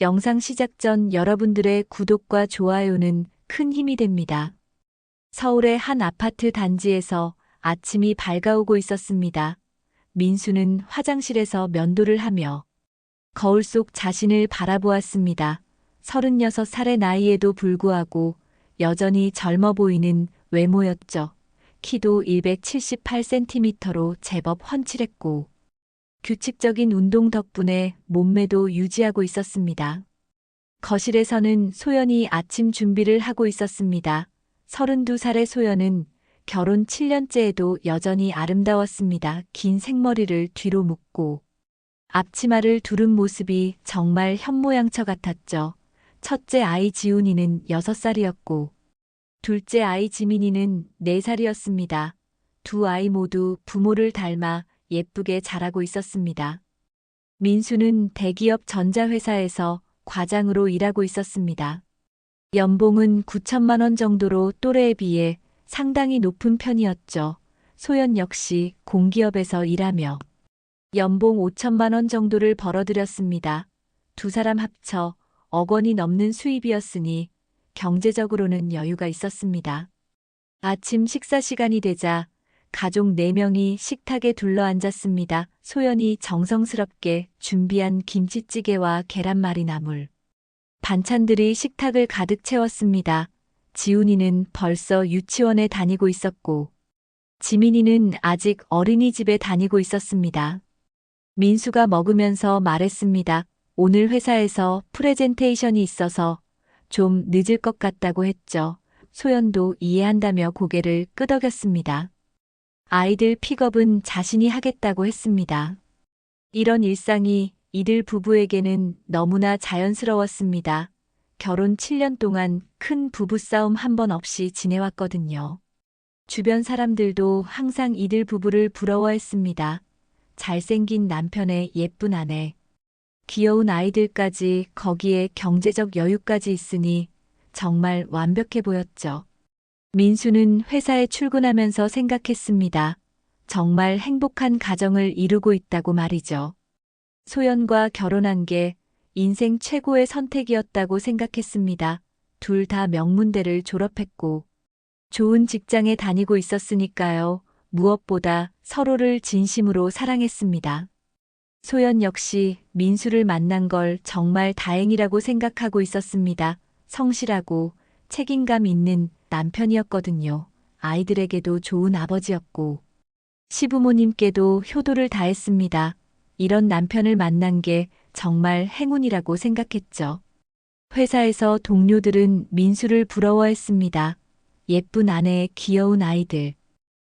영상 시작 전 여러분들의 구독과 좋아요는 큰 힘이 됩니다. 서울의 한 아파트 단지에서 아침이 밝아오고 있었습니다. 민수는 화장실에서 면도를 하며 거울 속 자신을 바라보았습니다. 36살의 나이에도 불구하고 여전히 젊어 보이는 외모였죠. 키도 178cm로 제법 훤칠했고 규칙적인 운동 덕분에 몸매도 유지하고 있었습니다. 거실에서는 소연이 아침 준비를 하고 있었습니다. 32살의 소연은 결혼 7년째에도 여전히 아름다웠습니다. 긴 생머리를 뒤로 묶고 앞치마를 두른 모습이 정말 현모양처 같았죠. 첫째 아이 지훈이는 6살이었고 둘째 아이 지민이는 4살이었습니다. 두 아이 모두 부모를 닮아 예쁘게 자라고 있었습니다. 민수는 대기업 전자회사에서 과장으로 일하고 있었습니다. 연봉은 9천만 원 정도로 또래에 비해 상당히 높은 편이었죠. 소연 역시 공기업에서 일하며 연봉 5천만 원 정도를 벌어들였습니다. 두 사람 합쳐 억 원이 넘는 수입이었으니 경제적으로는 여유가 있었습니다. 아침 식사 시간이 되자 가족 4명이 식탁에 둘러앉았습니다. 소연이 정성스럽게 준비한 김치찌개와 계란말이 나물, 반찬들이 식탁을 가득 채웠습니다. 지훈이는 벌써 유치원에 다니고 있었고 지민이는 아직 어린이집에 다니고 있었습니다. 민수가 먹으면서 말했습니다. 오늘 회사에서 프레젠테이션이 있어서 좀 늦을 것 같다고 했죠. 소연도 이해한다며 고개를 끄덕였습니다. 아이들 픽업은 자신이 하겠다고 했습니다. 이런 일상이 이들 부부에게는 너무나 자연스러웠습니다. 결혼 7년 동안 큰 부부싸움 한 번 없이 지내왔거든요. 주변 사람들도 항상 이들 부부를 부러워했습니다. 잘생긴 남편의 예쁜 아내, 귀여운 아이들까지 거기에 경제적 여유까지 있으니 정말 완벽해 보였죠. 민수는 회사에 출근하면서 생각했습니다. 정말 행복한 가정을 이루고 있다고 말이죠. 소연과 결혼한 게 인생 최고의 선택이었다고 생각했습니다. 둘 다 명문대를 졸업했고 좋은 직장에 다니고 있었으니까요. 무엇보다 서로를 진심으로 사랑했습니다. 소연 역시 민수를 만난 걸 정말 다행이라고 생각하고 있었습니다. 성실하고 책임감 있는 남편이었거든요. 아이들에게도 좋은 아버지였고 시부모님께도 효도를 다했습니다. 이런 남편을 만난 게 정말 행운이라고 생각했죠. 회사에서 동료들은 민수를 부러워했습니다. 예쁜 아내, 귀여운 아이들,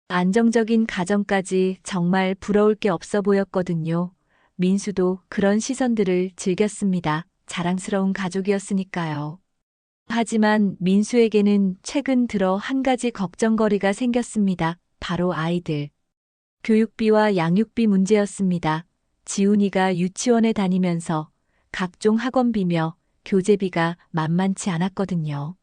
안정적인 가정까지 정말 부러울 게 없어 보였거든요. 민수도 그런 시선들을 즐겼습니다. 자랑스러운 가족이었으니까요. 하지만 민수에게는 최근 들어 한 가지 걱정거리가 생겼습니다. 바로 아이들. 교육비와 양육비 문제였습니다. 지훈이가 유치원에 다니면서 각종 학원비며 교재비가 만만치 않았거든요.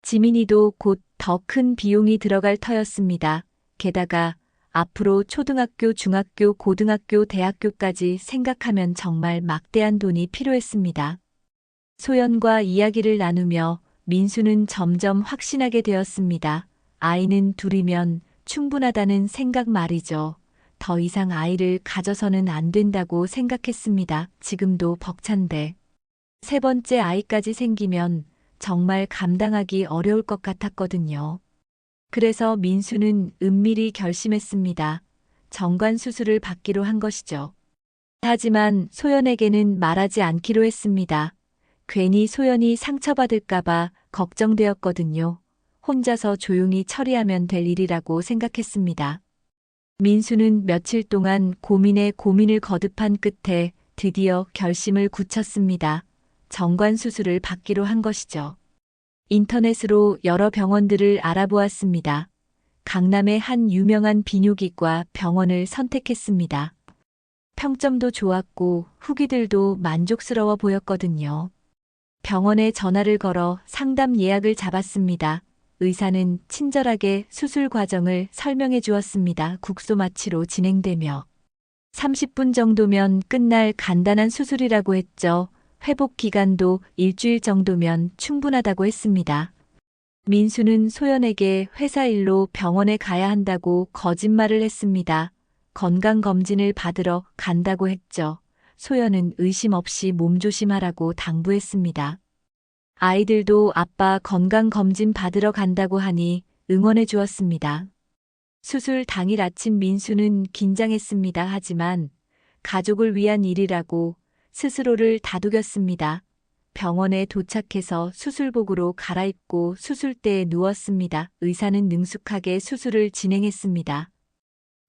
지민이도 곧 더 큰 비용이 들어갈 터였습니다. 게다가 앞으로 초등학교, 중학교, 고등학교, 대학교까지 생각하면 정말 막대한 돈이 필요했습니다. 소연과 이야기를 나누며 민수는 점점 확신하게 되었습니다. 아이는 둘이면 충분하다는 생각 말이죠. 더 이상 아이를 가져서는 안 된다고 생각했습니다. 지금도 벅찬데. 세 번째 아이까지 생기면 정말 감당하기 어려울 것 같았거든요. 그래서 민수는 은밀히 결심했습니다. 정관 수술을 받기로 한 것이죠. 하지만 소연에게는 말하지 않기로 했습니다. 괜히 소연이 상처받을까봐 걱정되었거든요. 혼자서 조용히 처리하면 될 일이라고 생각했습니다. 민수는 며칠 동안 고민에 고민을 거듭한 끝에 드디어 결심을 굳혔습니다. 정관 수술을 받기로 한 것이죠. 인터넷으로 여러 병원들을 알아보았습니다. 강남의 한 유명한 비뇨기과 병원을 선택했습니다. 평점도 좋았고 후기들도 만족스러워 보였거든요. 병원에 전화를 걸어 상담 예약을 잡았습니다. 의사는 친절하게 수술 과정을 설명해 주었습니다. 국소 마취로 진행되며 30분 정도면 끝날 간단한 수술이라고 했죠. 회복 기간도 일주일 정도면 충분하다고 했습니다. 민수는 소연에게 회사 일로 병원에 가야 한다고 거짓말을 했습니다. 건강검진을 받으러 간다고 했죠. 소연은 의심 없이 몸조심하라고 당부했습니다. 아이들도 아빠 건강검진 받으러 간다고 하니 응원해 주었습니다. 수술 당일 아침 민수는 긴장했습니다. 하지만 가족을 위한 일이라고 스스로를 다독였습니다. 병원에 도착해서 수술복으로 갈아입고 수술대에 누웠습니다. 의사는 능숙하게 수술을 진행했습니다.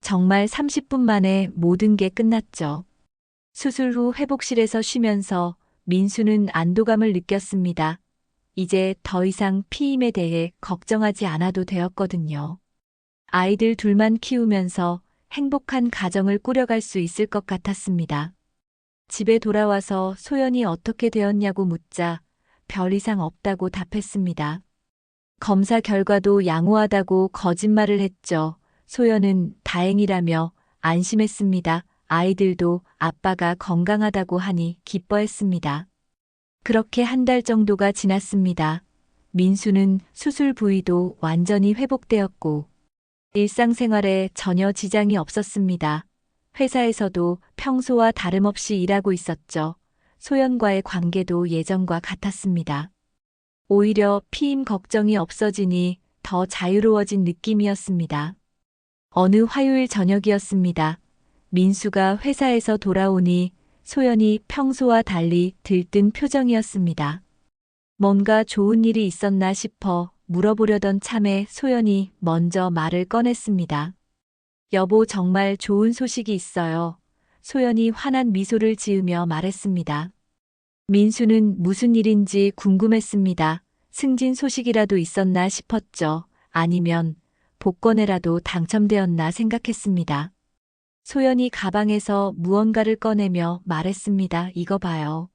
정말 30분 만에 모든 게 끝났죠. 수술 후 회복실에서 쉬면서 민수는 안도감을 느꼈습니다. 이제 더 이상 피임에 대해 걱정하지 않아도 되었거든요. 아이들 둘만 키우면서 행복한 가정을 꾸려갈 수 있을 것 같았습니다. 집에 돌아와서 소연이 어떻게 되었냐고 묻자 별 이상 없다고 답했습니다. 검사 결과도 양호하다고 거짓말을 했죠. 소연은 다행이라며 안심했습니다. 아이들도 아빠가 건강하다고 하니 기뻐했습니다. 그렇게 한 달 정도가 지났습니다. 민수는 수술 부위도 완전히 회복되었고 일상생활에 전혀 지장이 없었습니다. 회사에서도 평소와 다름없이 일하고 있었죠. 소연과의 관계도 예전과 같았습니다. 오히려 피임 걱정이 없어지니 더 자유로워진 느낌이었습니다. 어느 화요일 저녁이었습니다. 민수가 회사에서 돌아오니 소연이 평소와 달리 들뜬 표정이었습니다. 뭔가 좋은 일이 있었나 싶어 물어보려던 참에 소연이 먼저 말을 꺼냈습니다. 여보, 정말 좋은 소식이 있어요. 소연이 환한 미소를 지으며 말했습니다. 민수는 무슨 일인지 궁금했습니다. 승진 소식이라도 있었나 싶었죠. 아니면 복권에라도 당첨되었나 생각했습니다. 소연이 가방에서 무언가를 꺼내며 말했습니다. 이거 봐요.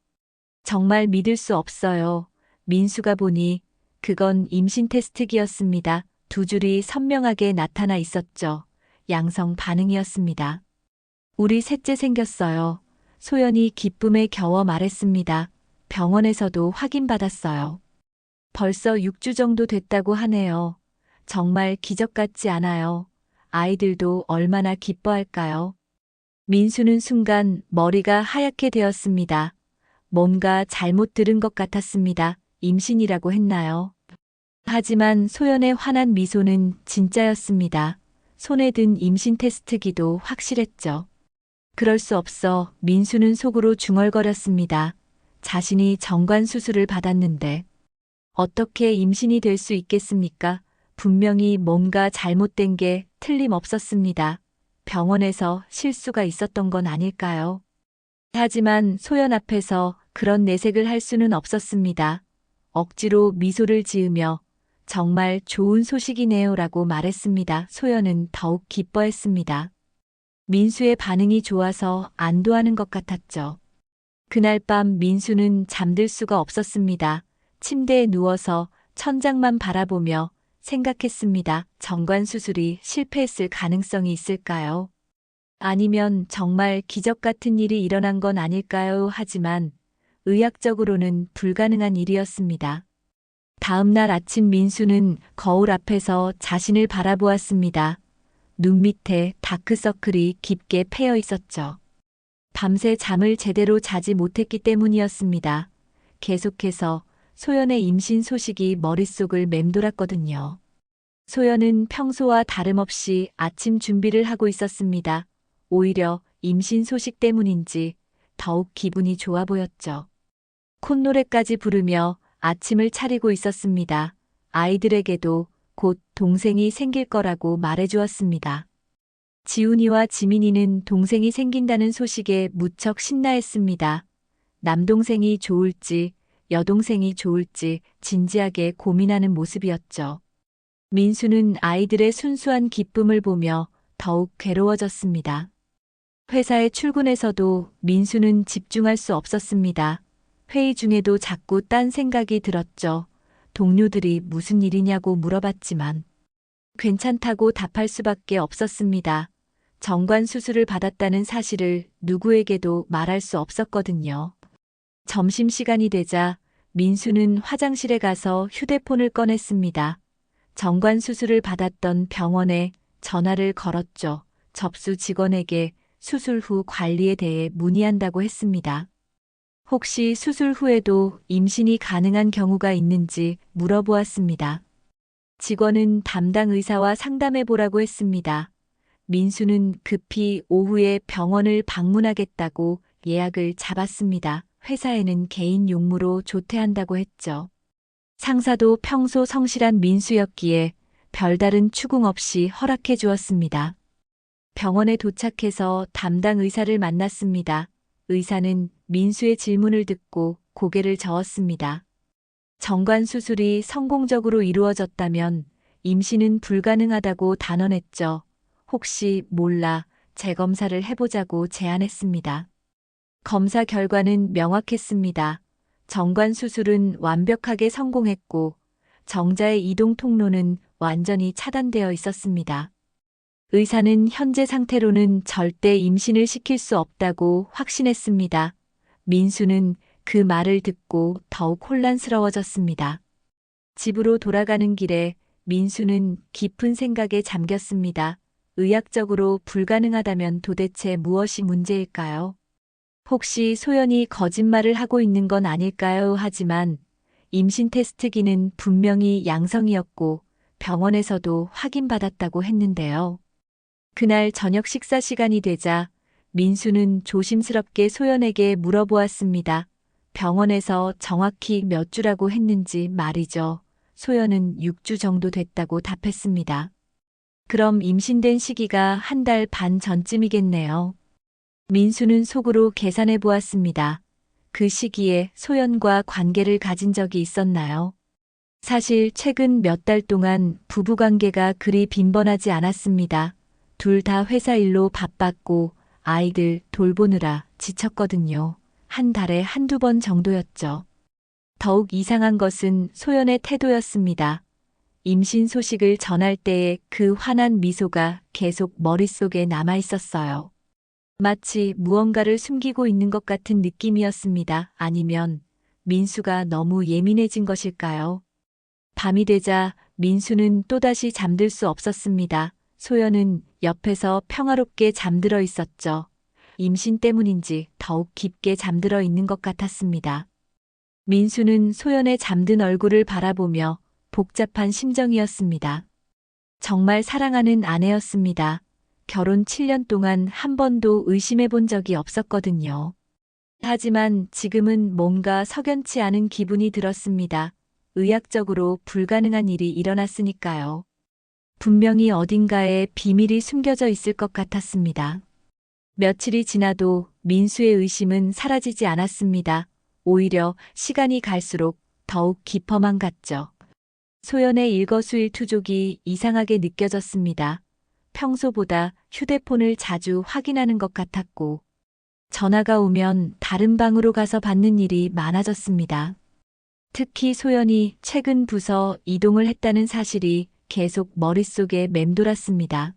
정말 믿을 수 없어요. 민수가 보니 그건 임신 테스트기였습니다. 두 줄이 선명하게 나타나 있었죠. 양성 반응이었습니다. 우리 셋째 생겼어요. 소연이 기쁨에 겨워 말했습니다. 병원에서도 확인받았어요. 벌써 6주 정도 됐다고 하네요. 정말 기적 같지 않아요. 아이들도 얼마나 기뻐할까요? 민수는 순간 머리가 하얗게 되었습니다. 뭔가 잘못 들은 것 같았습니다. 임신이라고 했나요? 하지만 소연의 환한 미소는 진짜였습니다. 손에 든 임신 테스트기도 확실했죠. 그럴 수 없어. 민수는 속으로 중얼거렸습니다. 자신이 정관 수술을 받았는데 어떻게 임신이 될 수 있겠습니까? 분명히 뭔가 잘못된 게 틀림없었습니다. 병원에서 실수가 있었던 건 아닐까요? 하지만 소연 앞에서 그런 내색을 할 수는 없었습니다. 억지로 미소를 지으며 정말 좋은 소식이네요라고 말했습니다. 소연은 더욱 기뻐했습니다. 민수의 반응이 좋아서 안도하는 것 같았죠. 그날 밤 민수는 잠들 수가 없었습니다. 침대에 누워서 천장만 바라보며 생각했습니다. 정관 수술이 실패했을 가능성이 있을까요? 아니면 정말 기적 같은 일이 일어난 건 아닐까요? 하지만 의학적으로는 불가능한 일이었습니다. 다음 날 아침 민수는 거울 앞에서 자신을 바라보았습니다. 눈 밑에 다크서클이 깊게 패여 있었죠. 밤새 잠을 제대로 자지 못했기 때문이었습니다. 계속해서 소연의 임신 소식이 머릿속을 맴돌았거든요. 소연은 평소와 다름없이 아침 준비를 하고 있었습니다. 오히려 임신 소식 때문인지 더욱 기분이 좋아 보였죠. 콧노래까지 부르며 아침을 차리고 있었습니다. 아이들에게도 곧 동생이 생길 거라고 말해주었습니다. 지훈이와 지민이는 동생이 생긴다는 소식에 무척 신나했습니다. 남동생이 좋을지 여동생이 좋을지 진지하게 고민하는 모습이었죠. 민수는 아이들의 순수한 기쁨을 보며 더욱 괴로워졌습니다. 회사에 출근해서도 민수는 집중할 수 없었습니다. 회의 중에도 자꾸 딴 생각이 들었죠. 동료들이 무슨 일이냐고 물어봤지만 괜찮다고 답할 수밖에 없었습니다. 정관 수술을 받았다는 사실을 누구에게도 말할 수 없었거든요. 점심시간이 되자 민수는 화장실에 가서 휴대폰을 꺼냈습니다. 정관 수술을 받았던 병원에 전화를 걸었죠. 접수 직원에게 수술 후 관리에 대해 문의한다고 했습니다. 혹시 수술 후에도 임신이 가능한 경우가 있는지 물어보았습니다. 직원은 담당 의사와 상담해 보라고 했습니다. 민수는 급히 오후에 병원을 방문하겠다고 예약을 잡았습니다. 회사에는 개인 용무로 조퇴한다고 했죠. 상사도 평소 성실한 민수였기에 별다른 추궁 없이 허락해 주었습니다. 병원에 도착해서 담당 의사를 만났습니다. 의사는 민수의 질문을 듣고 고개를 저었습니다. 정관 수술이 성공적으로 이루어졌다면 임신은 불가능하다고 단언했죠. 혹시 몰라 재검사를 해보자고 제안했습니다. 검사 결과는 명확했습니다. 정관 수술은 완벽하게 성공했고 정자의 이동 통로는 완전히 차단되어 있었습니다. 의사는 현재 상태로는 절대 임신을 시킬 수 없다고 확신했습니다. 민수는 그 말을 듣고 더욱 혼란스러워졌습니다. 집으로 돌아가는 길에 민수는 깊은 생각에 잠겼습니다. 의학적으로 불가능하다면 도대체 무엇이 문제일까요? 혹시 소연이 거짓말을 하고 있는 건 아닐까요? 하지만 임신 테스트기는 분명히 양성이었고 병원에서도 확인받았다고 했는데요. 그날 저녁 식사 시간이 되자 민수는 조심스럽게 소연에게 물어보았습니다. 병원에서 정확히 몇 주라고 했는지 말이죠. 소연은 6주 정도 됐다고 답했습니다. 그럼 임신된 시기가 1달 반 전쯤이겠네요. 민수는 속으로 계산해 보았습니다. 그 시기에 소연과 관계를 가진 적이 있었나요? 사실 최근 몇 달 동안 부부관계가 그리 빈번하지 않았습니다. 둘 다 회사 일로 바빴고 아이들 돌보느라 지쳤거든요. 한 달에 한두 번 정도였죠. 더욱 이상한 것은 소연의 태도였습니다. 임신 소식을 전할 때의 그 환한 미소가 계속 머릿속에 남아 있었어요. 마치 무언가를 숨기고 있는 것 같은 느낌이었습니다. 아니면 민수가 너무 예민해진 것일까요? 밤이 되자 민수는 또다시 잠들 수 없었습니다. 소연은 옆에서 평화롭게 잠들어 있었죠. 임신 때문인지 더욱 깊게 잠들어 있는 것 같았습니다. 민수는 소연의 잠든 얼굴을 바라보며 복잡한 심정이었습니다. 정말 사랑하는 아내였습니다. 결혼 7년 동안 한 번도 의심해 본 적이 없었거든요. 하지만 지금은 뭔가 석연치 않은 기분이 들었습니다. 의학적으로 불가능한 일이 일어났으니까요. 분명히 어딘가에 비밀이 숨겨져 있을 것 같았습니다. 며칠이 지나도 민수의 의심은 사라지지 않았습니다. 오히려 시간이 갈수록 더욱 깊어만 갔죠. 소연의 일거수일투족이 이상하게 느껴졌습니다. 평소보다 휴대폰을 자주 확인하는 것 같았고, 전화가 오면 다른 방으로 가서 받는 일이 많아졌습니다. 특히 소연이 최근 부서 이동을 했다는 사실이 계속 머릿속에 맴돌았습니다.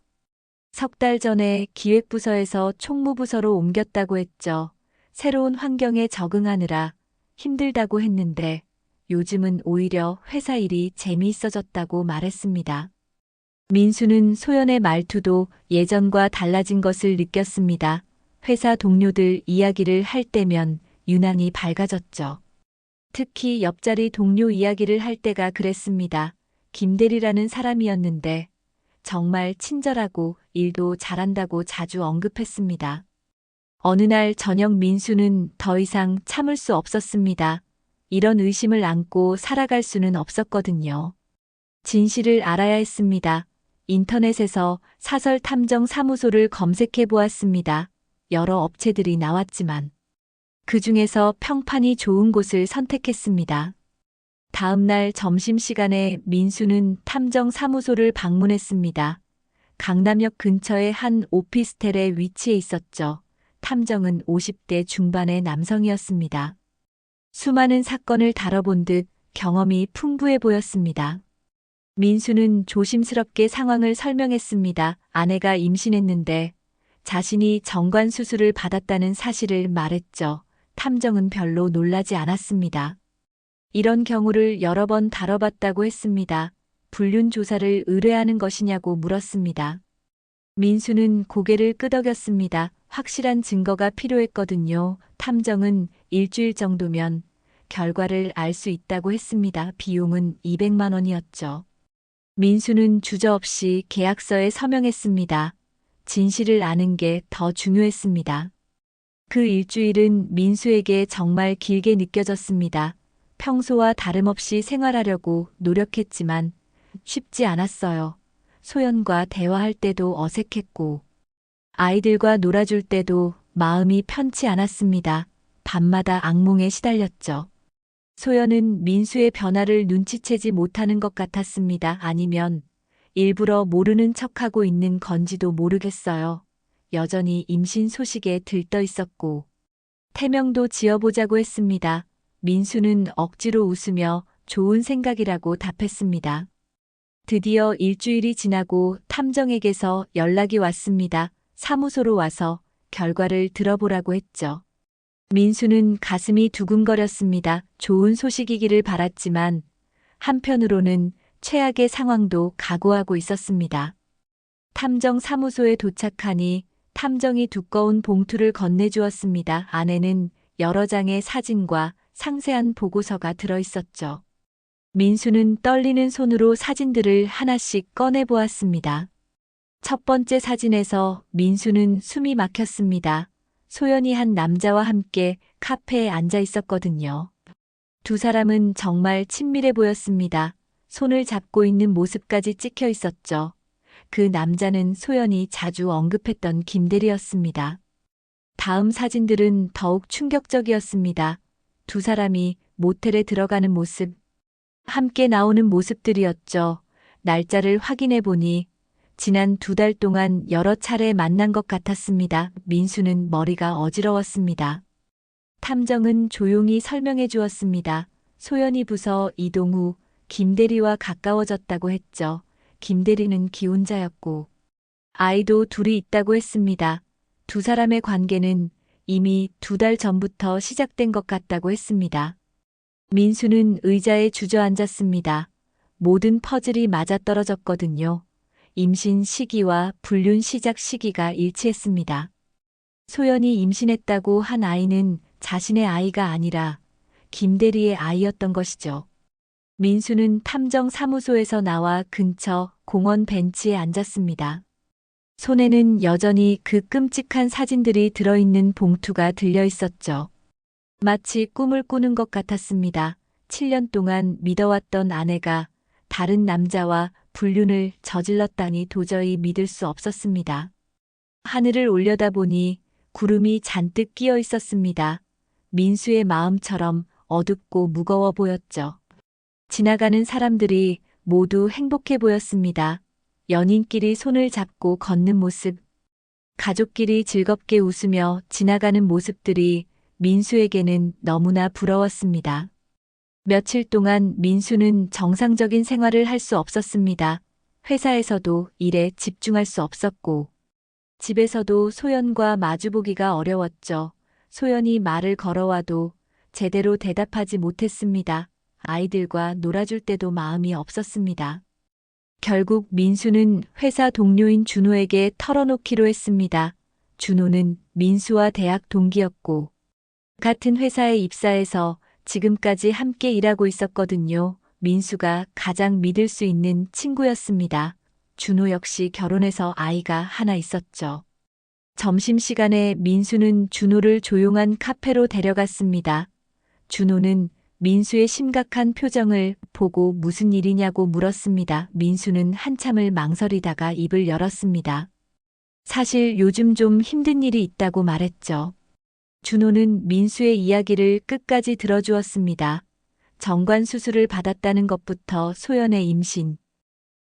3달 전에 기획부서에서 총무부서로 옮겼다고 했죠. 새로운 환경에 적응하느라 힘들다고 했는데 요즘은 오히려 회사 일이 재미있어졌다고 말했습니다. 민수는 소연의 말투도 예전과 달라진 것을 느꼈습니다. 회사 동료들 이야기를 할 때면 유난히 밝아졌죠. 특히 옆자리 동료 이야기를 할 때가 그랬습니다. 김대리라는 사람이었는데 정말 친절하고 일도 잘한다고 자주 언급했습니다. 어느 날 저녁 민수는 더 이상 참을 수 없었습니다. 이런 의심을 안고 살아갈 수는 없었거든요. 진실을 알아야 했습니다. 인터넷에서 사설 탐정 사무소를 검색해 보았습니다. 여러 업체들이 나왔지만 그 중에서 평판이 좋은 곳을 선택했습니다. 다음 날 점심시간에 민수는 탐정 사무소를 방문했습니다. 강남역 근처의 한 오피스텔에 위치해 있었죠. 탐정은 50대 중반의 남성이었습니다. 수많은 사건을 다뤄본 듯 경험이 풍부해 보였습니다. 민수는 조심스럽게 상황을 설명했습니다. 아내가 임신했는데 자신이 정관 수술을 받았다는 사실을 말했죠. 탐정은 별로 놀라지 않았습니다. 이런 경우를 여러 번 다뤄봤다고 했습니다. 불륜 조사를 의뢰하는 것이냐고 물었습니다. 민수는 고개를 끄덕였습니다. 확실한 증거가 필요했거든요. 탐정은 일주일 정도면 결과를 알 수 있다고 했습니다. 비용은 200만 원이었죠. 민수는 주저없이 계약서에 서명했습니다. 진실을 아는 게 더 중요했습니다. 그 일주일은 민수에게 정말 길게 느껴졌습니다. 평소와 다름없이 생활하려고 노력했지만 쉽지 않았어요. 소연과 대화할 때도 어색했고, 아이들과 놀아줄 때도 마음이 편치 않았습니다. 밤마다 악몽에 시달렸죠. 소연은 민수의 변화를 눈치채지 못하는 것 같았습니다. 아니면 일부러 모르는 척하고 있는 건지도 모르겠어요. 여전히 임신 소식에 들떠 있었고, 태명도 지어보자고 했습니다. 민수는 억지로 웃으며 좋은 생각이라고 답했습니다. 드디어 일주일이 지나고 탐정에게서 연락이 왔습니다. 사무소로 와서 결과를 들어보라고 했죠. 민수는 가슴이 두근거렸습니다. 좋은 소식이기를 바랐지만 한편으로는 최악의 상황도 각오하고 있었습니다. 탐정 사무소에 도착하니 탐정이 두꺼운 봉투를 건네주었습니다. 안에는 여러 장의 사진과 상세한 보고서가 들어있었죠. 민수는 떨리는 손으로 사진들을 하나씩 꺼내보았습니다. 첫 번째 사진에서 민수는 숨이 막혔습니다. 소연이 한 남자와 함께 카페에 앉아 있었거든요. 두 사람은 정말 친밀해 보였습니다. 손을 잡고 있는 모습까지 찍혀 있었죠. 그 남자는 소연이 자주 언급했던 김대리였습니다. 다음 사진들은 더욱 충격적이었습니다. 두 사람이 모텔에 들어가는 모습, 함께 나오는 모습들이었죠. 날짜를 확인해 보니 지난 2달 동안 여러 차례 만난 것 같았습니다. 민수는 머리가 어지러웠습니다. 탐정은 조용히 설명해 주었습니다. 소연이 부서 이동 후 김대리와 가까워졌다고 했죠. 김대리는 기혼자였고 아이도 둘이 있다고 했습니다. 두 사람의 관계는 이미 2달 전부터 시작된 것 같다고 했습니다. 민수는 의자에 주저앉았습니다. 모든 퍼즐이 맞아떨어졌거든요. 임신 시기와 불륜 시작 시기가 일치했습니다. 소연이 임신했다고 한 아이는 자신의 아이가 아니라 김대리의 아이였던 것이죠. 민수는 탐정 사무소에서 나와 근처 공원 벤치에 앉았습니다. 손에는 여전히 그 끔찍한 사진들이 들어있는 봉투가 들려 있었죠. 마치 꿈을 꾸는 것 같았습니다. 7년 동안 믿어왔던 아내가 다른 남자와 불륜을 저질렀다니 도저히 믿을 수 없었습니다. 하늘을 올려다보니 구름이 잔뜩 끼어 있었습니다. 민수의 마음처럼 어둡고 무거워 보였죠. 지나가는 사람들이 모두 행복해 보였습니다. 연인끼리 손을 잡고 걷는 모습, 가족끼리 즐겁게 웃으며 지나가는 모습들이 민수에게는 너무나 부러웠습니다. 며칠 동안 민수는 정상적인 생활을 할 수 없었습니다. 회사에서도 일에 집중할 수 없었고, 집에서도 소연과 마주보기가 어려웠죠. 소연이 말을 걸어와도 제대로 대답하지 못했습니다. 아이들과 놀아줄 때도 마음이 없었습니다. 결국 민수는 회사 동료인 준호에게 털어놓기로 했습니다. 준호는 민수와 대학 동기였고, 같은 회사에 입사해서 지금까지 함께 일하고 있었거든요. 민수가 가장 믿을 수 있는 친구였습니다. 준호 역시 결혼해서 아이가 하나 있었죠. 점심시간에 민수는 준호를 조용한 카페로 데려갔습니다. 준호는 민수의 심각한 표정을 보고 무슨 일이냐고 물었습니다. 민수는 한참을 망설이다가 입을 열었습니다. 사실 요즘 좀 힘든 일이 있다고 말했죠. 준호는 민수의 이야기를 끝까지 들어주었습니다. 정관 수술을 받았다는 것부터 소연의 임신,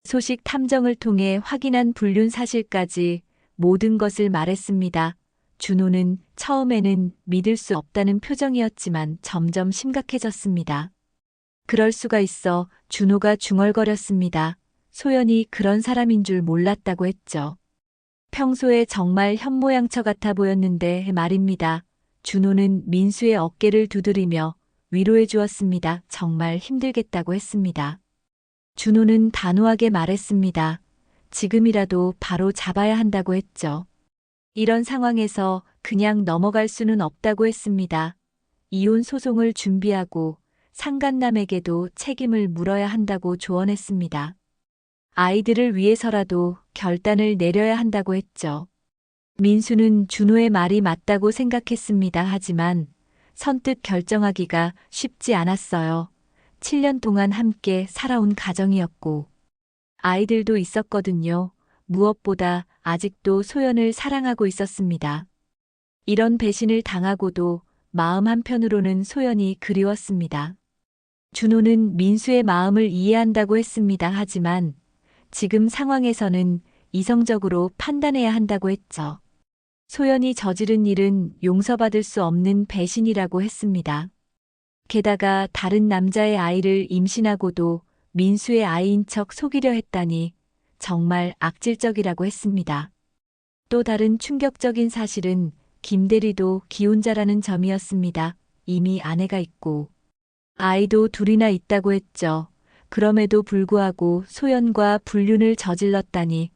소식 탐정을 통해 확인한 불륜 사실까지 모든 것을 말했습니다. 준호는 처음에는 믿을 수 없다는 표정이었지만 점점 심각해졌습니다. 그럴 수가 있어 준호가 중얼거렸습니다. 소연이 그런 사람인 줄 몰랐다고 했죠. 평소에 정말 현모양처 같아 보였는데 말입니다. 준호는 민수의 어깨를 두드리며 위로해 주었습니다. 정말 힘들겠다고 했습니다. 준호는 단호하게 말했습니다. 지금이라도 바로 잡아야 한다고 했죠. 이런 상황에서 그냥 넘어갈 수는 없다고 했습니다. 이혼 소송을 준비하고 상간남에게도 책임을 물어야 한다고 조언했습니다. 아이들을 위해서라도 결단을 내려야 한다고 했죠. 민수는 준호의 말이 맞다고 생각했습니다. 하지만 선뜻 결정하기가 쉽지 않았어요. 7년 동안 함께 살아온 가정이었고 아이들도 있었거든요. 무엇보다 아직도 소연을 사랑하고 있었습니다. 이런 배신을 당하고도 마음 한편으로는 소연이 그리웠습니다. 준호는 민수의 마음을 이해한다고 했습니다. 하지만 지금 상황에서는 이성적으로 판단해야 한다고 했죠. 소연이 저지른 일은 용서받을 수 없는 배신이라고 했습니다. 게다가 다른 남자의 아이를 임신하고도 민수의 아이인 척 속이려 했다니 정말 악질적이라고 했습니다. 또 다른 충격적인 사실은 김대리도 기혼자라는 점이었습니다. 이미 아내가 있고 아이도 둘이나 있다고 했죠. 그럼에도 불구하고 소연과 불륜을 저질렀다니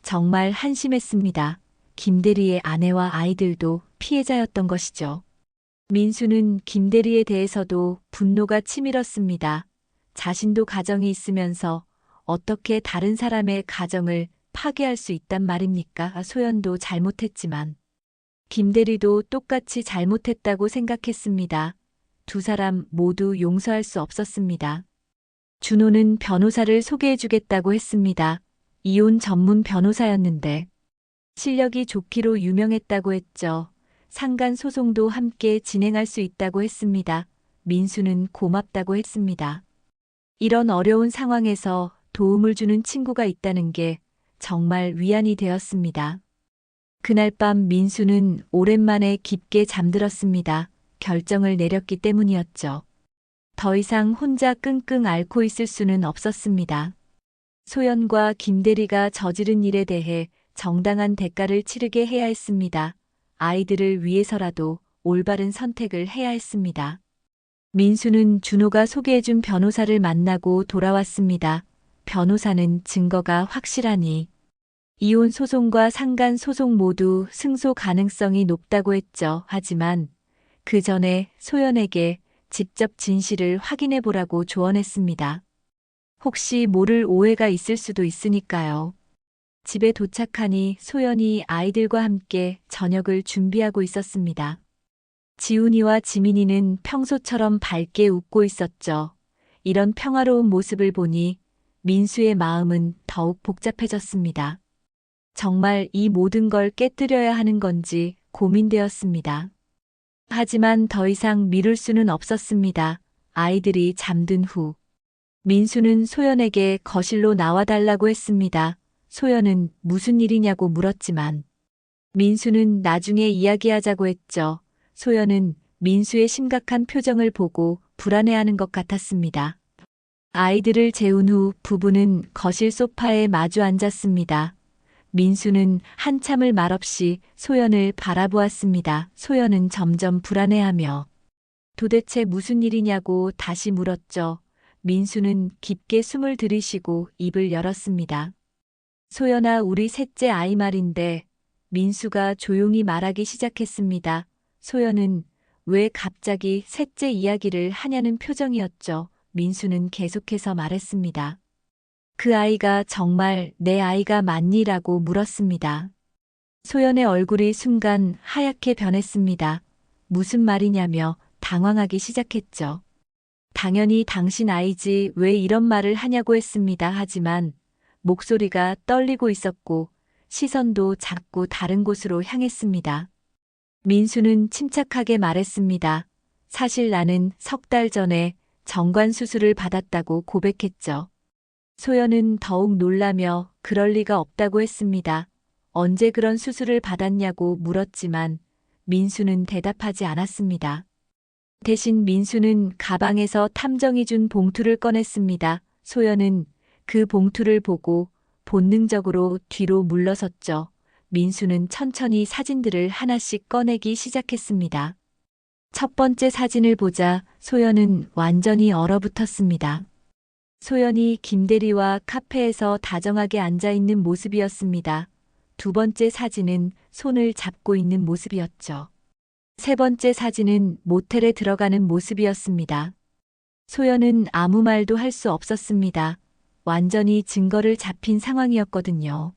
정말 한심했습니다. 김대리의 아내와 아이들도 피해자였던 것이죠. 민수는 김대리에 대해서도 분노가 치밀었습니다. 자신도 가정이 있으면서 어떻게 다른 사람의 가정을 파괴할 수 있단 말입니까? 소연도 잘못했지만 김대리도 똑같이 잘못했다고 생각했습니다. 두 사람 모두 용서할 수 없었습니다. 준호는 변호사를 소개해주겠다고 했습니다. 이혼 전문 변호사였는데 실력이 좋기로 유명했다고 했죠. 상간 소송도 함께 진행할 수 있다고 했습니다. 민수는 고맙다고 했습니다. 이런 어려운 상황에서 도움을 주는 친구가 있다는 게 정말 위안이 되었습니다. 그날 밤 민수는 오랜만에 깊게 잠들었습니다. 결정을 내렸기 때문이었죠. 더 이상 혼자 끙끙 앓고 있을 수는 없었습니다. 소연과 김대리가 저지른 일에 대해 정당한 대가를 치르게 해야 했습니다. 아이들을 위해서라도 올바른 선택을 해야 했습니다. 민수는 준호가 소개해준 변호사를 만나고 돌아왔습니다. 변호사는 증거가 확실하니 이혼 소송과 상간 소송 모두 승소 가능성이 높다고 했죠. 하지만 그 전에 소연에게 직접 진실을 확인해 보라고 조언했습니다. 혹시 모를 오해가 있을 수도 있으니까요. 집에 도착하니 소연이 아이들과 함께 저녁을 준비하고 있었습니다. 지훈이와 지민이는 평소처럼 밝게 웃고 있었죠. 이런 평화로운 모습을 보니 민수의 마음은 더욱 복잡해졌습니다. 정말 이 모든 걸 깨뜨려야 하는 건지 고민되었습니다. 하지만 더 이상 미룰 수는 없었습니다. 아이들이 잠든 후 민수는 소연에게 거실로 나와달라고 했습니다. 소연은 무슨 일이냐고 물었지만 민수는 나중에 이야기하자고 했죠. 소연은 민수의 심각한 표정을 보고 불안해하는 것 같았습니다. 아이들을 재운 후 부부는 거실 소파에 마주 앉았습니다. 민수는 한참을 말없이 소연을 바라보았습니다. 소연은 점점 불안해하며 도대체 무슨 일이냐고 다시 물었죠. 민수는 깊게 숨을 들이쉬고 입을 열었습니다. 소연아, 우리 셋째 아이 말인데. 민수가 조용히 말하기 시작했습니다. 소연은 왜 갑자기 셋째 이야기를 하냐는 표정이었죠. 민수는 계속해서 말했습니다. 그 아이가 정말 내 아이가 맞니라고 물었습니다. 소연의 얼굴이 순간 하얗게 변했습니다. 무슨 말이냐며 당황하기 시작했죠. 당연히 당신 아이지 왜 이런 말을 하냐고 했습니다. 하지만 목소리가 떨리고 있었고 시선도 자꾸 다른 곳으로 향했습니다. 민수는 침착하게 말했습니다. 사실 나는 3달 전에 정관 수술을 받았다고 고백했죠. 소연은 더욱 놀라며 그럴 리가 없다고 했습니다. 언제 그런 수술을 받았냐고 물었지만 민수는 대답하지 않았습니다. 대신 민수는 가방에서 탐정이 준 봉투를 꺼냈습니다. 소연은 그 봉투를 보고 본능적으로 뒤로 물러섰죠. 민수는 천천히 사진들을 하나씩 꺼내기 시작했습니다. 첫 번째 사진을 보자 소연은 완전히 얼어붙었습니다. 소연이 김대리와 카페에서 다정하게 앉아 있는 모습이었습니다. 두 번째 사진은 손을 잡고 있는 모습이었죠. 세 번째 사진은 모텔에 들어가는 모습이었습니다. 소연은 아무 말도 할 수 없었습니다. 완전히 증거를 잡힌 상황이었거든요.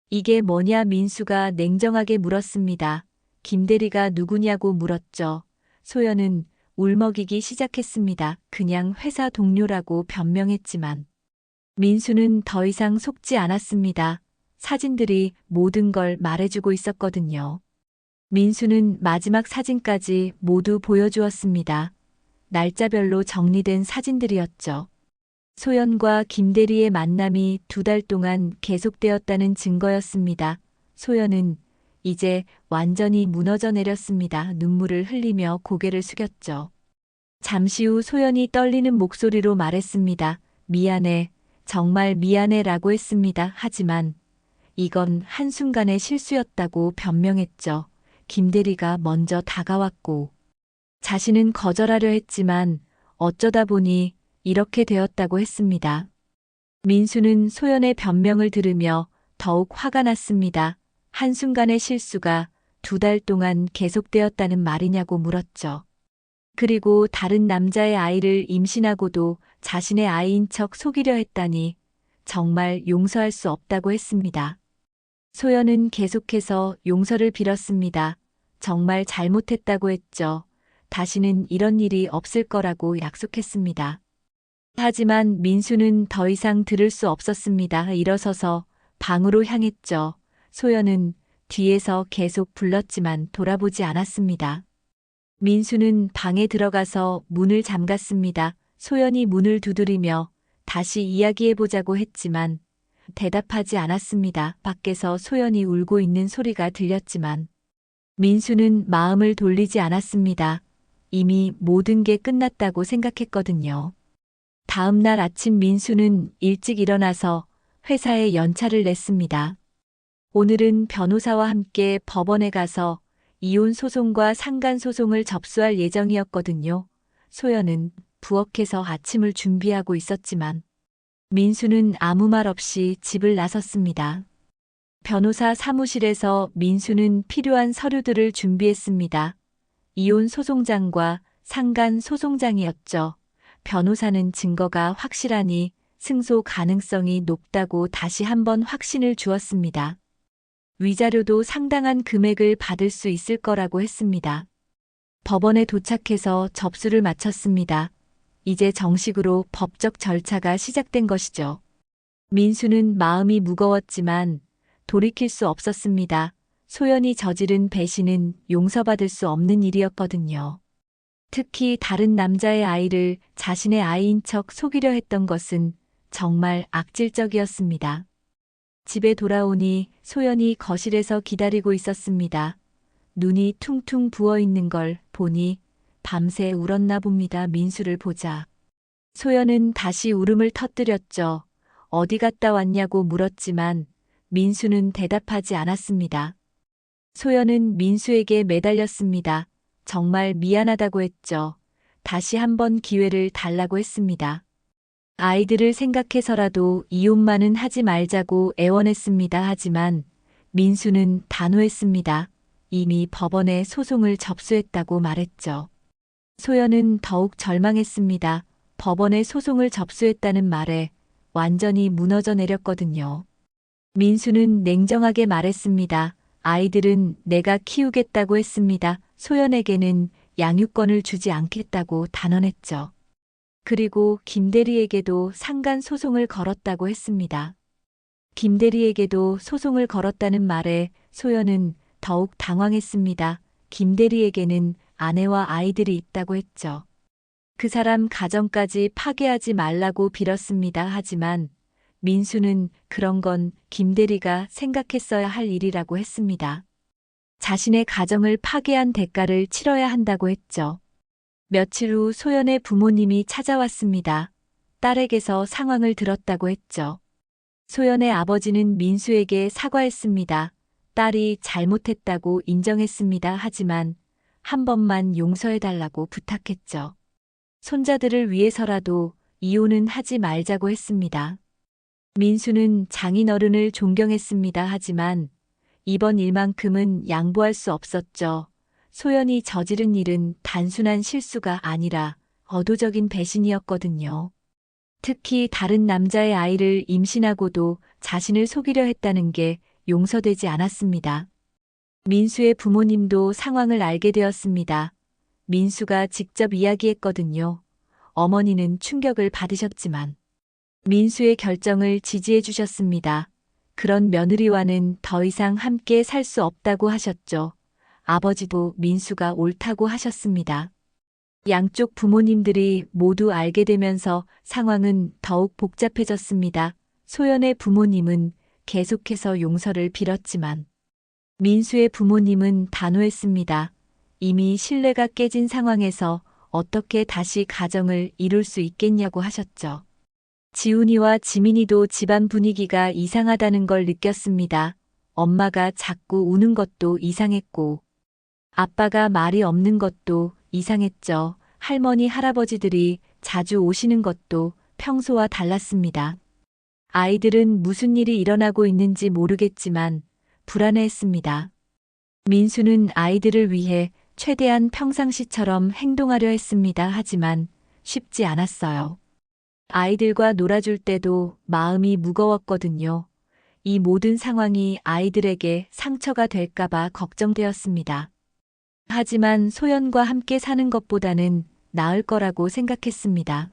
이게 뭐냐 민수가 냉정하게 물었습니다. 김대리가 누구냐고 물었죠. 소연은 울먹이기 시작했습니다. 그냥 회사 동료라고 변명했지만 민수는 더 이상 속지 않았습니다. 사진들이 모든 걸 말해주고 있었거든요. 민수는 마지막 사진까지 모두 보여주었습니다. 날짜별로 정리된 사진들이었죠. 소연과 김대리의 만남이 2달 동안 계속되었다는 증거였습니다. 소연은 이제 완전히 무너져 내렸습니다. 눈물을 흘리며 고개를 숙였죠. 잠시 후 소연이 떨리는 목소리로 말했습니다. 미안해, 정말 미안해 라고 했습니다. 하지만 이건 한순간의 실수였다고 변명했죠. 김대리가 먼저 다가왔고 자신은 거절하려 했지만 어쩌다 보니 이렇게 되었다고 했습니다. 민수는 소연의 변명을 들으며 더욱 화가 났습니다. 한순간의 실수가 2달 동안 계속되었다는 말이냐고 물었죠. 그리고 다른 남자의 아이를 임신하고도 자신의 아이인 척 속이려 했다니 정말 용서할 수 없다고 했습니다. 소연은 계속해서 용서를 빌었습니다. 정말 잘못했다고 했죠. 다시는 이런 일이 없을 거라고 약속했습니다. 하지만 민수는 더 이상 들을 수 없었습니다. 일어서서 방으로 향했죠. 소연은 뒤에서 계속 불렀지만 돌아보지 않았습니다. 민수는 방에 들어가서 문을 잠갔습니다. 소연이 문을 두드리며 다시 이야기해보자고 했지만 대답하지 않았습니다. 밖에서 소연이 울고 있는 소리가 들렸지만 민수는 마음을 돌리지 않았습니다. 이미 모든 게 끝났다고 생각했거든요. 다음 날 아침 민수는 일찍 일어나서 회사에 연차를 냈습니다. 오늘은 변호사와 함께 법원에 가서 이혼 소송과 상간 소송을 접수할 예정이었거든요. 소연은 부엌에서 아침을 준비하고 있었지만 민수는 아무 말 없이 집을 나섰습니다. 변호사 사무실에서 민수는 필요한 서류들을 준비했습니다. 이혼 소송장과 상간 소송장이었죠. 변호사는 증거가 확실하니 승소 가능성이 높다고 다시 한번 확신을 주었습니다. 위자료도 상당한 금액을 받을 수 있을 거라고 했습니다. 법원에 도착해서 접수를 마쳤습니다. 이제 정식으로 법적 절차가 시작된 것이죠. 민수는 마음이 무거웠지만 돌이킬 수 없었습니다. 소연이 저지른 배신은 용서받을 수 없는 일이었거든요. 특히 다른 남자의 아이를 자신의 아이인 척 속이려 했던 것은 정말 악질적이었습니다. 집에 돌아오니 소연이 거실에서 기다리고 있었습니다. 눈이 퉁퉁 부어 있는 걸 보니 밤새 울었나 봅니다. 민수를 보자. 소연은 다시 울음을 터뜨렸죠. 어디 갔다 왔냐고 물었지만 민수는 대답하지 않았습니다. 소연은 민수에게 매달렸습니다. 정말 미안하다고 했죠. 다시 한번 기회를 달라고 했습니다. 아이들을 생각해서라도 이혼만은 하지 말자고 애원했습니다. 하지만 민수는 단호했습니다. 이미 법원에 소송을 접수했다고 말했죠. 소연은 더욱 절망했습니다. 법원에 소송을 접수했다는 말에 완전히 무너져 내렸거든요. 민수는 냉정하게 말했습니다. 아이들은 내가 키우겠다고 했습니다. 소연에게는 양육권을 주지 않겠다고 단언했죠. 그리고 김대리에게도 상간 소송을 걸었다고 했습니다. 김대리에게도 소송을 걸었다는 말에 소연은 더욱 당황했습니다. 김대리에게는 아내와 아이들이 있다고 했죠. 그 사람 가정까지 파괴하지 말라고 빌었습니다. 하지만 민수는 그런 건 김대리가 생각했어야 할 일이라고 했습니다. 자신의 가정을 파괴한 대가를 치러야 한다고 했죠. 며칠 후 소연의 부모님이 찾아왔습니다. 딸에게서 상황을 들었다고 했죠. 소연의 아버지는 민수에게 사과했습니다. 딸이 잘못했다고 인정했습니다. 하지만 한 번만 용서해달라고 부탁했죠. 손자들을 위해서라도 이혼은 하지 말자고 했습니다. 민수는 장인어른을 존경했습니다. 하지만 이번 일만큼은 양보할 수 없었죠. 소연이 저지른 일은 단순한 실수가 아니라 의도적인 배신이었거든요. 특히 다른 남자의 아이를 임신하고도 자신을 속이려 했다는 게 용서되지 않았습니다. 민수의 부모님도 상황을 알게 되었습니다. 민수가 직접 이야기했거든요. 어머니는 충격을 받으셨지만 민수의 결정을 지지해 주셨습니다. 그런 며느리와는 더 이상 함께 살 수 없다고 하셨죠. 아버지도 민수가 옳다고 하셨습니다. 양쪽 부모님들이 모두 알게 되면서 상황은 더욱 복잡해졌습니다. 소연의 부모님은 계속해서 용서를 빌었지만 민수의 부모님은 단호했습니다. 이미 신뢰가 깨진 상황에서 어떻게 다시 가정을 이룰 수 있겠냐고 하셨죠. 지훈이와 지민이도 집안 분위기가 이상하다는 걸 느꼈습니다. 엄마가 자꾸 우는 것도 이상했고 아빠가 말이 없는 것도 이상했죠. 할머니, 할아버지들이 자주 오시는 것도 평소와 달랐습니다. 아이들은 무슨 일이 일어나고 있는지 모르겠지만 불안해했습니다. 민수는 아이들을 위해 최대한 평상시처럼 행동하려 했습니다. 하지만 쉽지 않았어요. 아이들과 놀아줄 때도 마음이 무거웠거든요. 이 모든 상황이 아이들에게 상처가 될까봐 걱정되었습니다. 하지만 소연과 함께 사는 것보다는 나을 거라고 생각했습니다.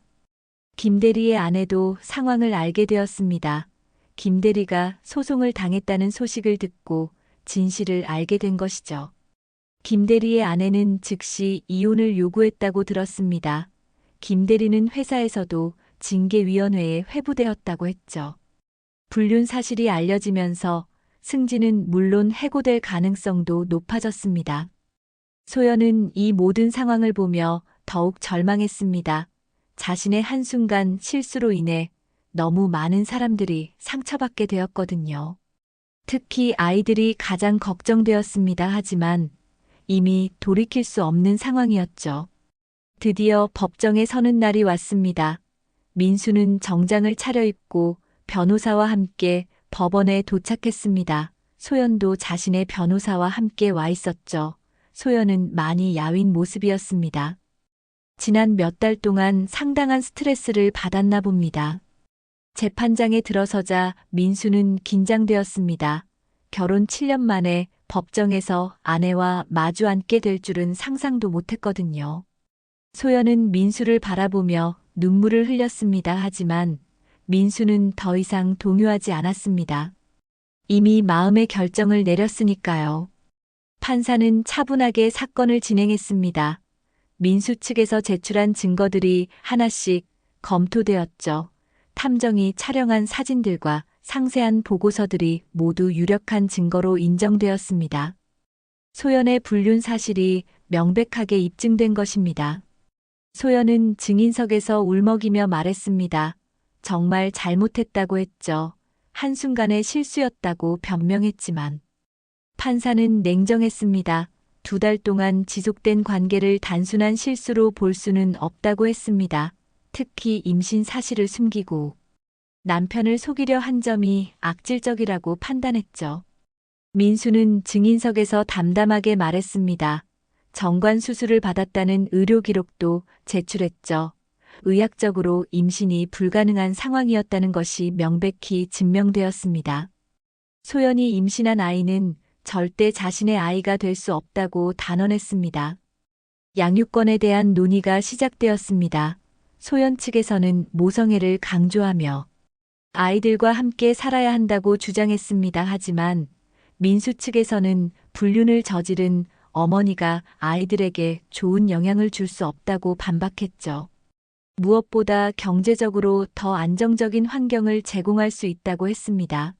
김대리의 아내도 상황을 알게 되었습니다. 김대리가 소송을 당했다는 소식을 듣고 진실을 알게 된 것이죠. 김대리의 아내는 즉시 이혼을 요구했다고 들었습니다. 김대리는 회사에서도 징계위원회에 회부되었다고 했죠. 불륜 사실이 알려지면서 승진은 물론 해고될 가능성도 높아졌습니다. 소연은 이 모든 상황을 보며 더욱 절망했습니다. 자신의 한순간 실수로 인해 너무 많은 사람들이 상처받게 되었거든요. 특히 아이들이 가장 걱정되었습니다. 하지만 이미 돌이킬 수 없는 상황이었죠. 드디어 법정에 서는 날이 왔습니다. 민수는 정장을 차려입고 변호사와 함께 법원에 도착했습니다. 소연도 자신의 변호사와 함께 와 있었죠. 소연은 많이 야윈 모습이었습니다. 지난 몇 달 동안 상당한 스트레스를 받았나 봅니다. 재판장에 들어서자 민수는 긴장되었습니다. 결혼 7년 만에 법정에서 아내와 마주 앉게 될 줄은 상상도 못했거든요. 소연은 민수를 바라보며 눈물을 흘렸습니다. 하지만 민수는 더 이상 동요하지 않았습니다. 이미 마음의 결정을 내렸으니까요. 판사는 차분하게 사건을 진행했습니다. 민수 측에서 제출한 증거들이 하나씩 검토되었죠. 탐정이 촬영한 사진들과 상세한 보고서들이 모두 유력한 증거로 인정되었습니다. 소연의 불륜 사실이 명백하게 입증된 것입니다. 소연은 증인석에서 울먹이며 말했습니다. 정말 잘못했다고 했죠. 한순간의 실수였다고 변명했지만 판사는 냉정했습니다. 2달 동안 지속된 관계를 단순한 실수로 볼 수는 없다고 했습니다. 특히 임신 사실을 숨기고 남편을 속이려 한 점이 악질적이라고 판단했죠. 민수는 증인석에서 담담하게 말했습니다. 정관 수술을 받았다는 의료 기록도 제출했죠. 의학적으로 임신이 불가능한 상황이었다는 것이 명백히 증명되었습니다. 소연이 임신한 아이는 절대 자신의 아이가 될 수 없다고 단언했습니다. 양육권에 대한 논의가 시작되었습니다. 소연 측에서는 모성애를 강조하며 아이들과 함께 살아야 한다고 주장했습니다. 하지만 민수 측에서는 불륜을 저지른 어머니가 아이들에게 좋은 영향을 줄 수 없다고 반박했죠. 무엇보다 경제적으로 더 안정적인 환경을 제공할 수 있다고 했습니다.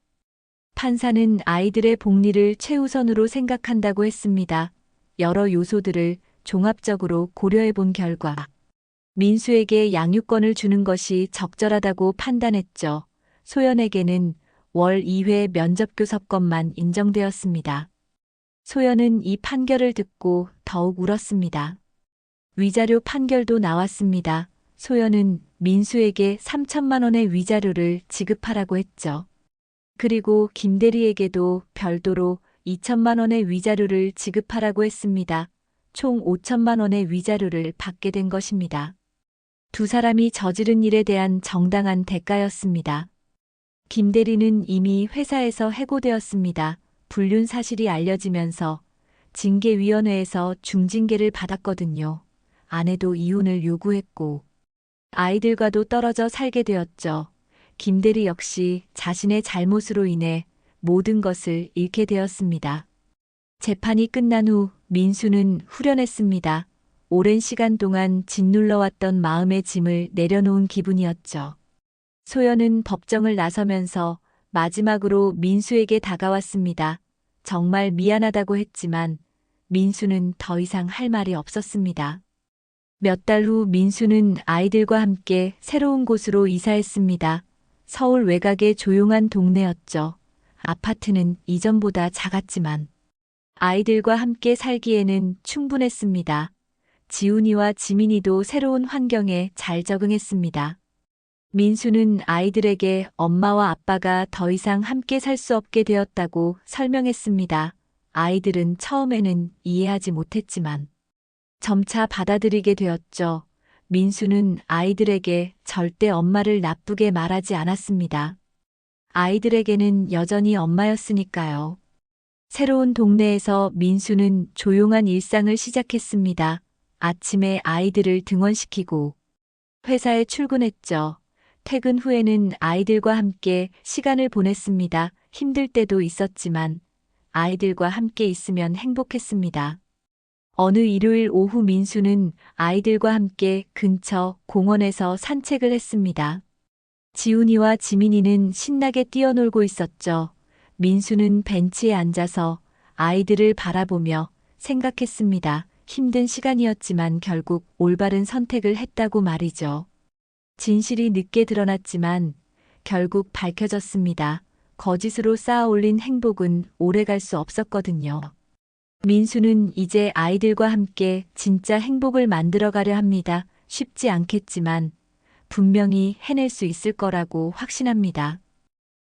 판사는 아이들의 복리를 최우선으로 생각한다고 했습니다. 여러 요소들을 종합적으로 고려해 본 결과 민수에게 양육권을 주는 것이 적절하다고 판단했죠. 소연에게는 월 2회 면접교섭권만 인정되었습니다. 소연은 이 판결을 듣고 더욱 울었습니다. 위자료 판결도 나왔습니다. 소연은 민수에게 3천만 원의 위자료를 지급하라고 했죠. 그리고 김대리에게도 별도로 2천만 원의 위자료를 지급하라고 했습니다. 총 5천만 원의 위자료를 받게 된 것입니다. 두 사람이 저지른 일에 대한 정당한 대가였습니다. 김대리는 이미 회사에서 해고되었습니다. 불륜 사실이 알려지면서 징계위원회에서 중징계를 받았거든요. 아내도 이혼을 요구했고 아이들과도 떨어져 살게 되었죠. 김대리 역시 자신의 잘못으로 인해 모든 것을 잃게 되었습니다. 재판이 끝난 후 민수는 후련했습니다. 오랜 시간 동안 짓눌러왔던 마음의 짐을 내려놓은 기분이었죠. 소연은 법정을 나서면서 마지막으로 민수에게 다가왔습니다. 정말 미안하다고 했지만 민수는 더 이상 할 말이 없었습니다. 몇 달 후 민수는 아이들과 함께 새로운 곳으로 이사했습니다. 서울 외곽의 조용한 동네였죠. 아파트는 이전보다 작았지만 아이들과 함께 살기에는 충분했습니다. 지훈이와 지민이도 새로운 환경에 잘 적응했습니다. 민수는 아이들에게 엄마와 아빠가 더 이상 함께 살 수 없게 되었다고 설명했습니다. 아이들은 처음에는 이해하지 못했지만 점차 받아들이게 되었죠. 민수는 아이들에게 절대 엄마를 나쁘게 말하지 않았습니다. 아이들에게는 여전히 엄마였으니까요. 새로운 동네에서 민수는 조용한 일상을 시작했습니다. 아침에 아이들을 등원시키고 회사에 출근했죠. 퇴근 후에는 아이들과 함께 시간을 보냈습니다. 힘들 때도 있었지만 아이들과 함께 있으면 행복했습니다. 어느 일요일 오후 민수는 아이들과 함께 근처 공원에서 산책을 했습니다. 지훈이와 지민이는 신나게 뛰어놀고 있었죠. 민수는 벤치에 앉아서 아이들을 바라보며 생각했습니다. 힘든 시간이었지만 결국 올바른 선택을 했다고 말이죠. 진실이 늦게 드러났지만 결국 밝혀졌습니다. 거짓으로 쌓아 올린 행복은 오래갈 수 없었거든요. 민수는 이제 아이들과 함께 진짜 행복을 만들어가려 합니다. 쉽지 않겠지만 분명히 해낼 수 있을 거라고 확신합니다.